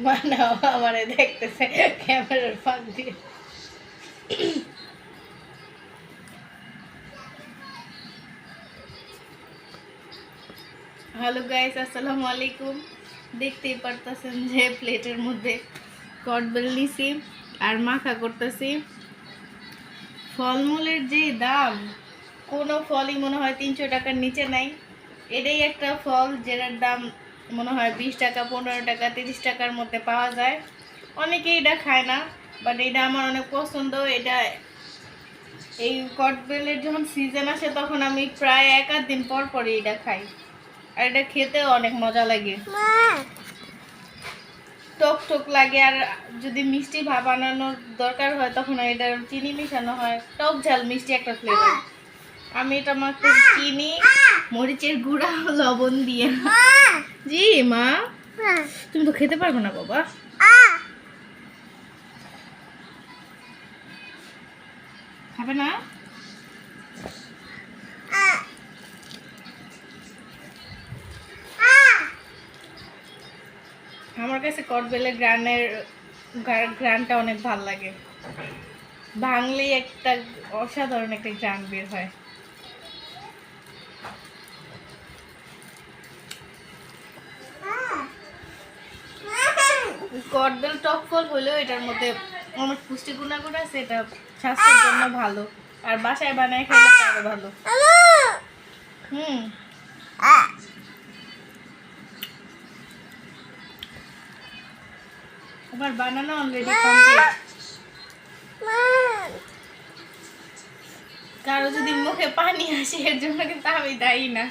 মানাও আমারে দেখতেছে ক্যামেরার ফাঁক দিয়ে। হ্যালো গাইস, আসসালামু আলাইকুম। দেখতেই পারতেছেন যে প্লেটের মধ্যে কটবেল নিছি আর মাখা করতেছি। ফলমূলের যে দাম, কোনো ফলই মনে হয় 300 টাকার নিচে নাই। এটাই একটা ফল যেটার দাম মনে হয় 20 টাকা, 15 টাকা, 30 টাকার মধ্যে পাওয়া যায়। অনেকেই এটা খায় না, বাট এটা আমার অনেক পছন্দ। এটা এই কটবেলের যখন সিজন আসে তখন আমি প্রায় 1-8 দিন পর পরই এটা খাই, আর এটা খেতেও অনেক মজা লাগে। টক টক লাগে, আর যদি মিষ্টি ভাব বানানোর দরকার হয় তখন এটা চিনি মিশানো হয়। টক ঝাল মিষ্টি একটা ফ্লেভার। আমি এটা মাখতে চিনি, মরিচের গুঁড়া, লবণ দিয়ে। জি মা, তুমি তো খেতে পারবে না বাবা। খাবে না? আমার কাছে কটবেলের গ্রানটা অনেক ভাল লাগে। ভাঙলেই একটা অসাধারণ একটা গ্রান বের হয়। কটবেল টক ফল হলেও এটার মধ্যে অনেক পুষ্টি গুণাগুণ আছে, এটা স্বাস্থ্যের জন্য ভালো, আর বাসায় বানায় খেলে আরো ভালো। আমার বানানো অলরেডি কমপ্লিট। কারো যদি মুখে পানি আসে এর জন্য কিন্তু আমি দায়ী না।